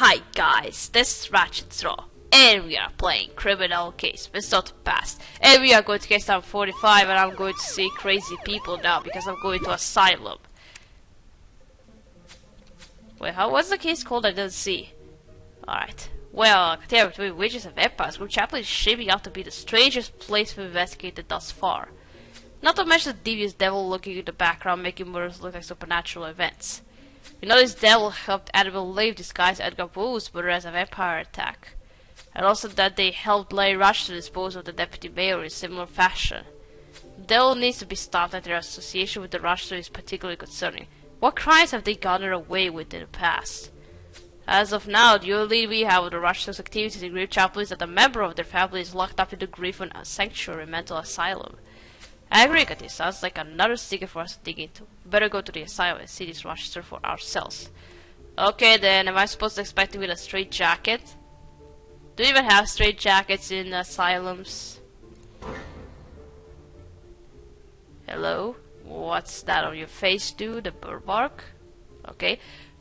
Hi guys, this is Ratchet Throw, and we are playing Criminal Case Without Past. And we are going to case number 45, and I'm going to see crazy people now because I'm going to asylum. Wait, what's the case called? I didn't see. Alright. Well, Terror between witches and vampires, Group Chaplain is shaping out to be the strangest place we've investigated thus far. Not to mention the devious devil looking in the background, making murders look like supernatural events. We know this devil helped Annabelle Lave disguise Edgar Woo's murder as a vampire attack. And also that they helped Larry Rush to dispose of the deputy mayor in similar fashion. The devil needs to be stopped, and their association with the Rush is particularly concerning. What crimes have they gotten away with in the past? As of now, the only lead we have of the Rush's activities in Group Chaplain is that a member of their family is locked up in the Griffin Sanctuary mental asylum. I agree, Katie. Sounds like another secret for us to dig into. Better go to the asylum and see this Rochester for ourselves. Okay then, am I supposed to expect to win a straight jacket? Do you even have straight jackets in asylums? Hello? What's that on your face, dude? The birthmark? Okay.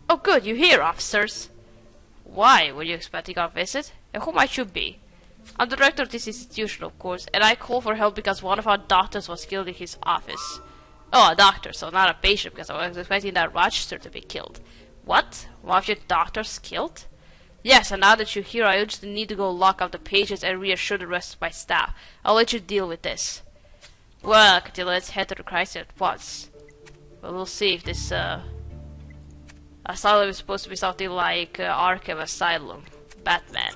Oh good, you're here, officers. Why? Were you expecting our visit? And who might you be? I'm the director of this institution, of course, and I called for help because one of our doctors was killed in his office. Oh, a doctor, so not a patient, because I was expecting that Rochester to be killed. What? One of your doctors killed? Yes, and now that you're here, I urgently need to go lock up the patients and reassure the rest of my staff. I'll let you deal with this. Well, Catilla, let's head to the crisis at once. But we'll see if this, asylum is supposed to be something like Arkham Asylum. Batman.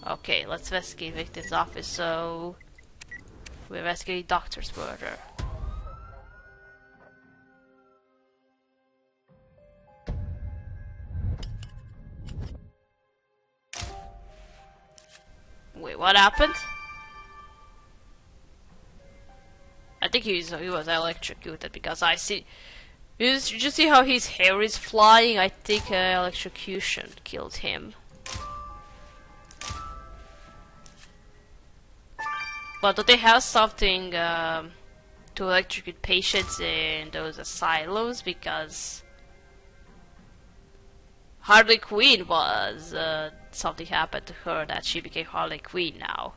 Okay, let's investigate victim's office. So we investigate doctor's murder. Wait, what happened? I think he was electrocuted because I see. Did you see how his hair is flying? I think electrocution killed him. But do they have something to electrocute patients in those asylums? Because Harley Quinn was something happened to her that she became Harley Quinn now.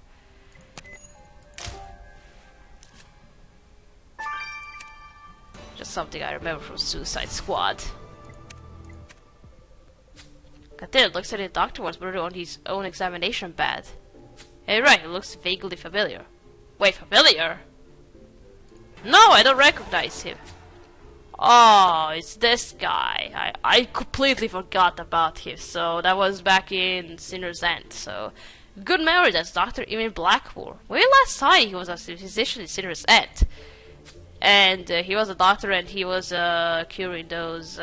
Just something I remember from Suicide Squad. God damn, it looks like the doctor was murdered on his own examination bed. Hey, right, it looks vaguely familiar. Wait, familiar? No, I don't recognize him. Oh, it's this guy. I completely forgot about him. So that was back in Sinner's End. So good memory. That's Dr. Ewan Blackmore. When we last saw him, he was a physician in Sinner's End, and he was a doctor, and he was curing those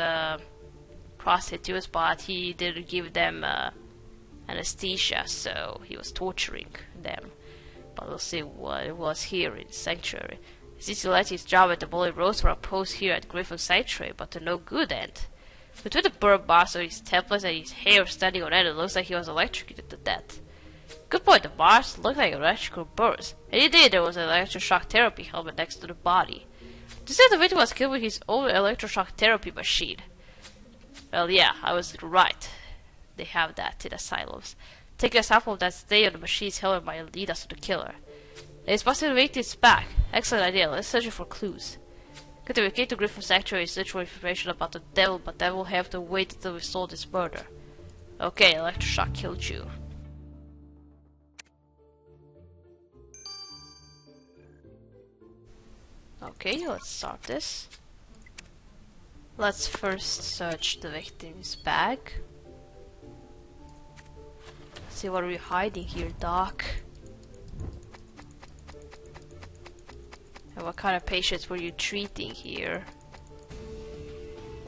prostitutes, but he didn't give them anesthesia, so he was torturing them. But we'll see what it was here in Sanctuary. Cecil let his job at the Molly Rose for a post here at Griffin Sanctuary, but to no good end. Between the burn marks of his templates and his hair standing on end, it looks like he was electrocuted to death. Good point, the marks looked like electrical burns. And indeed, there was an electroshock therapy helmet next to the body. To say the victim was killed with his own electroshock therapy machine. Well, yeah, I was right. They have that in asylums. Taking a sample of that stay on the machine's helmet might lead us to the killer. It's possible the victim's back. Excellent idea. Let's search for clues. Good, we came to Griffin Sanctuary to search for information about the devil, but then we'll have to wait until we solve this murder. Okay, electroshock killed you. Okay, let's start this. Let's first search the victim's bag. See what are we hiding here, Doc? And what kind of patients were you treating here?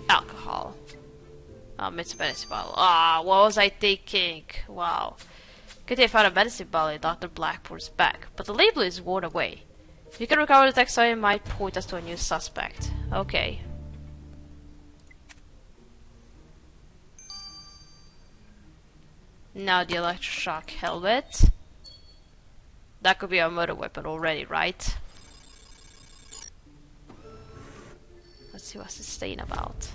Alcohol. It's a medicine bottle. Ah, what was I thinking? Wow. Good thing I found a medicine bottle in Dr. Blackmore's bag, but the label is worn away. If you can recover the text, it might point us to a new suspect. Okay. Now the electroshock helmet. That could be a murder weapon already, right? Let's see what's this stain about.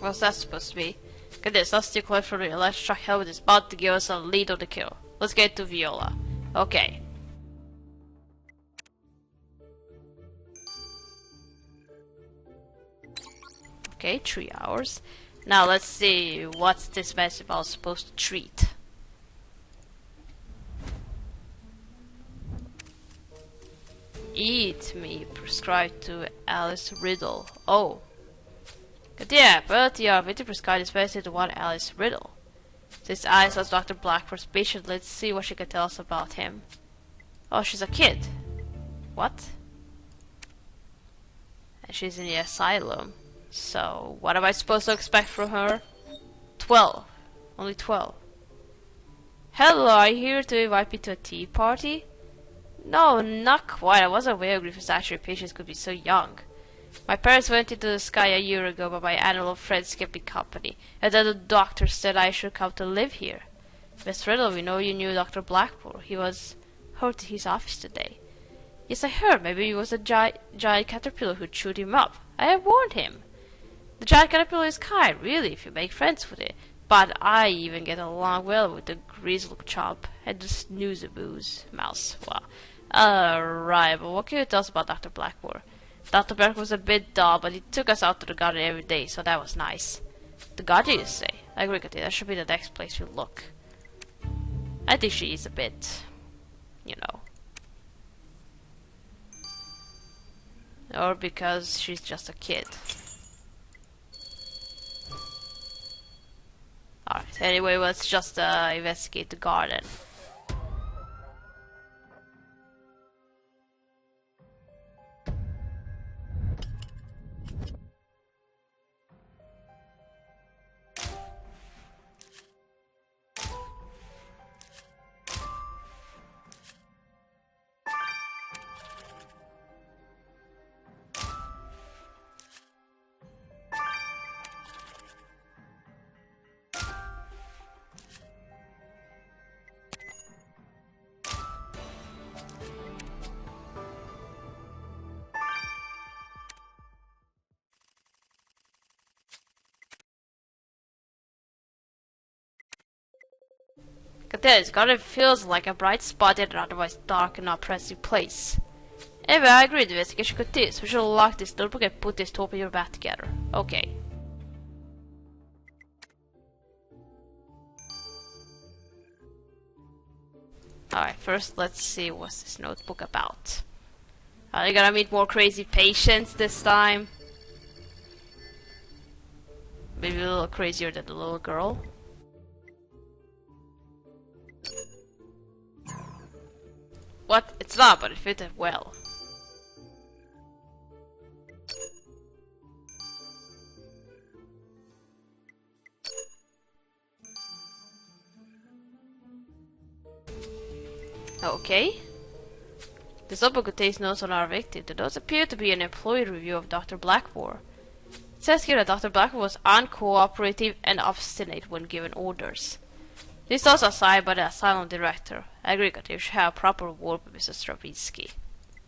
What's that supposed to be? Look at this, let's steal collect from the electric helmet is about to give us a lead on the kill. Let's get to Viola. Okay. Okay, 3 hours. Now let's see what's this massive I was supposed to treat. Eat me, prescribed to Alice Riddle. Oh. Good, yeah, but you are to prescribe this medicine to one Alice Riddle. Since Alice was Dr. Blackford's patient, let's see what she can tell us about him. Oh, she's a kid. What? And she's in the asylum. So, what am I supposed to expect from her? 12. Only 12. Hello, are you here to invite me to a tea party? No, not quite. I wasn't aware Griffith's actual patients could be so young. My parents went into the sky a year ago, but my animal friends kept me company, and then the doctor said I should come to live here. Miss Riddle, we know you knew Dr. Blackmore. He was hurt in his office today. Yes, I heard. Maybe it was a giant caterpillar who chewed him up. I have warned him. The giant caterpillar is kind, really, if you make friends with it. But I even get along well with the grizzly chomp and the snooze-a-booze mouse. Wow. Right, but what can you tell us about Dr. Blackmore? Dr. Blackmore was a bit dull, but he took us out to the garden every day, so that was nice. The garden, you say? I agree with you. That should be the next place we look. I think she is a bit, you know. Or because she's just a kid. Alright, anyway, let's just investigate the garden. Look at this, garden feels like a bright spot in an otherwise dark and oppressive place. Anyway, I agree, the investigation continues. We should lock this notebook and put this top of your back together. Okay. Alright, first let's see what's this notebook about. Are they gonna meet more crazy patients this time? Maybe a little crazier than the little girl. What? It's not, but it fitted well. Okay. This notebook contains notes on our victim. The notes appear to be an employee review of Dr. Blackmore. It says here that Dr. Blackmore was uncooperative and obstinate when given orders. These notes are signed by the asylum director. I agree that you should have a proper word with Mr. Stravinsky.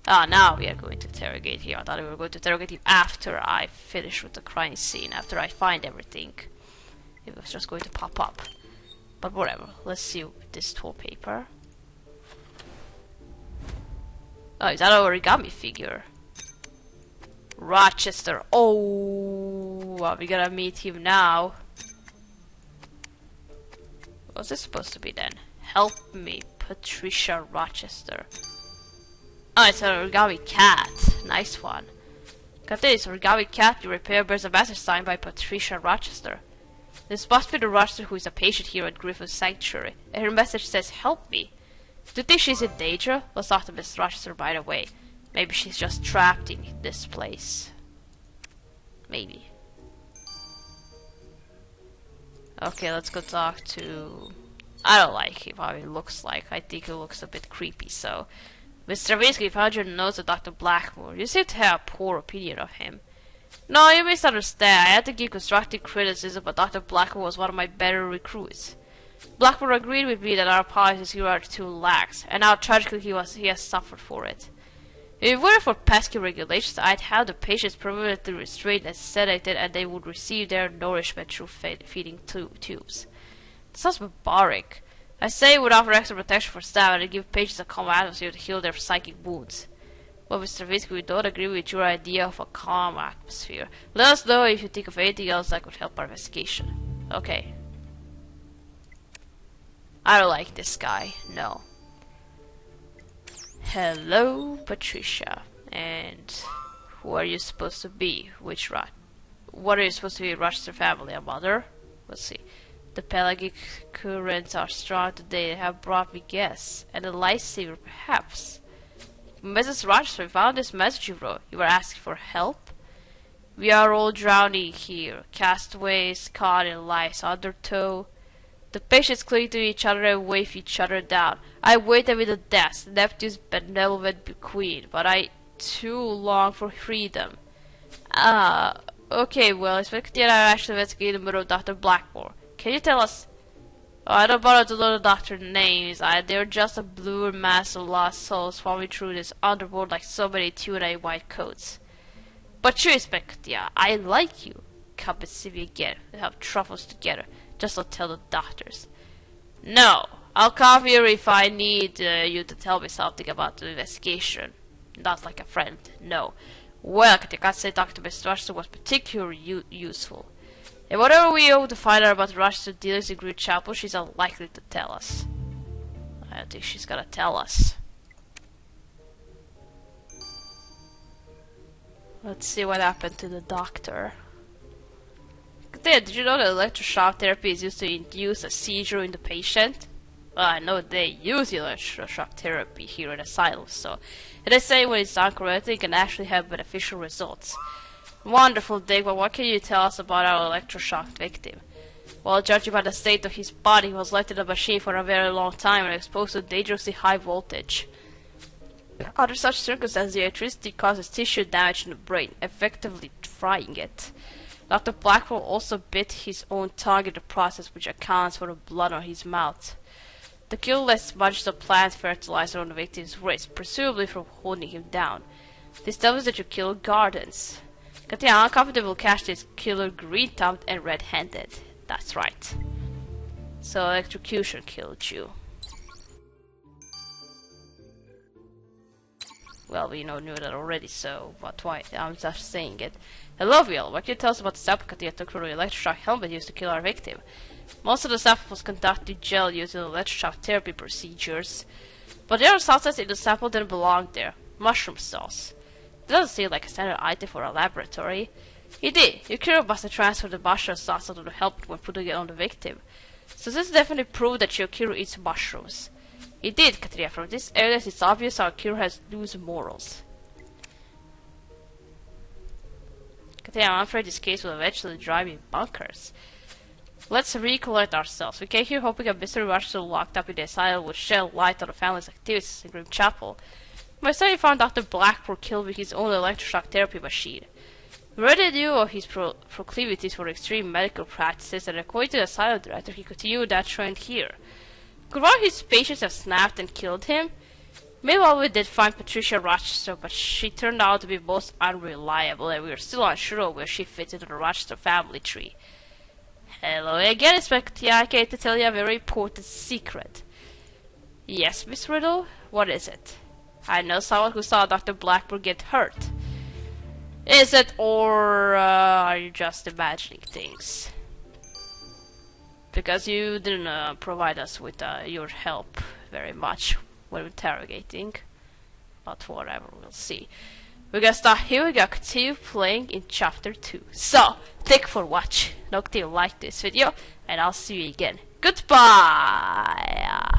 Ah, now we are going to interrogate him. I thought we were going to interrogate him after I finish with the crime scene, after I find everything. It was just going to pop up. But whatever, let's see this wallpaper. Oh, is that an origami figure? Rochester. Oh, well, we gotta meet him now. What's this supposed to be then? Help me, Patricia Rochester. Oh, it's an origami cat. Nice one. Got this, origami cat, your repair bears a message signed by Patricia Rochester. This must be the Rochester who is a patient here at Griffith Sanctuary, and her message says, help me. Do you think she's in danger? Let's talk to Miss Rochester right away. Maybe she's just trapped in this place. Maybe. Okay, let's go talk to... I don't like him, how he looks like. I think he looks a bit creepy, so... Mr. Stravinsky found your notes of Dr. Blackmore. You seem to have a poor opinion of him. No, you misunderstand. I had to give constructive criticism, but Dr. Blackmore was one of my better recruits. Blackmore agreed with me that our policies here are too lax, and now tragically he has suffered for it. If it weren't for pesky regulations, I'd have the patients permanently restrained and sedated, and they would receive their nourishment through feeding tubes. That sounds barbaric. I say it would offer extra protection for staff and give patients a calm atmosphere to heal their psychic wounds. Well, Mr. Visky, we don't agree with your idea of a calm atmosphere. Let us know if you think of anything else that could help our investigation. Okay. I don't like this guy. No. Hello, Patricia. And who are you supposed to be? Which Rat? What are you supposed to be? Rochester family, a mother? Let's see. The pelagic currents are strong today. They have brought me guests. And a lifesaver, perhaps. Mrs. Rochester, we found this message you wrote. You were asking for help? We are all drowning here. Castaways caught in life's undertow. The patients cling to each other and wave each other down. I waited with the death, Neptune's benevolent queen, but I too long for freedom. Okay, well, Inspector and I are actually investigating the murder of Dr. Blackmore. Can you tell us? Oh, I don't bother to know the doctor's names. They're just a blue mass of lost souls falling through this underworld like so many tuna white coats. But you, Inspector, I like you. Come and see me again. We have troubles together. Just don't tell the doctors. No, I'll come here if I need you to tell me something about the investigation. Not like a friend, no. Well, I can't say Dr. Rochester was particularly useful. And whatever we owe to find out about Rochester dealings in Green Chapel, she's unlikely to tell us. I don't think she's gonna tell us. Let's see what happened to the doctor. Did you know that electroshock therapy is used to induce a seizure in the patient? Well, I know they use electroshock therapy here in asylum, so they say when it's done correctly, it can actually have beneficial results. Wonderful, Dick, but what can you tell us about our electroshock victim? Well, judging by the state of his body, he was left in a machine for a very long time and exposed to dangerously high voltage. Under such circumstances, the electricity causes tissue damage in the brain, effectively frying it. Dr. Blackwell also bit his own tongue in the process, which accounts for the blood on his mouth. The killer left smudges of plant fertilizer on the victim's wrist, presumably from holding him down. This tells us that you killed Gardens. Katia, I'm confident we'll catch this killer green-thumbed and red-handed. That's right. So electrocution killed you. Well, we knew that already, so but why? I'm just saying it. Hello, Will. What can you tell us about the sample Katia took from the electroshock helmet used to kill our victim? Most of the sample was conducted in gel using electroshock therapy procedures, but there are substances in the sample that belong there. Mushroom cells. It doesn't seem like a standard item for a laboratory. Indeed, your killer must have transferred the mushroom sauce onto the helmet when putting it on the victim. So this definitely proved that your killer eats mushrooms. Indeed, Katrina, from this evidence it's obvious our killer has loose morals. Katrina, I'm afraid this case will eventually drive me bonkers. Let's recollect ourselves. We came here hoping a mystery Rochester locked up in the asylum would shed light on the family's activities in Grim Chapel. My study found Dr. Blackmore killed with his own electroshock therapy machine. We already knew of his proclivities for extreme medical practices, and according to the asylum director, he continued that trend here. Could one of his patients have snapped and killed him? Meanwhile, we did find Patricia Rochester, but she turned out to be most unreliable, and we are still unsure of where she fits into the Rochester family tree. Hello again, Inspector. I came to tell you a very important secret. Yes, Miss Riddle? What is it? I know someone who saw Dr. Blackmore get hurt. Is it, or are you just imagining things? Because you didn't provide us with your help very much when interrogating. But whatever, we'll see. We're gonna start here, we're gonna continue playing in chapter 2. So, thank you for watching. Don't forget to like this video, and I'll see you again. Goodbye!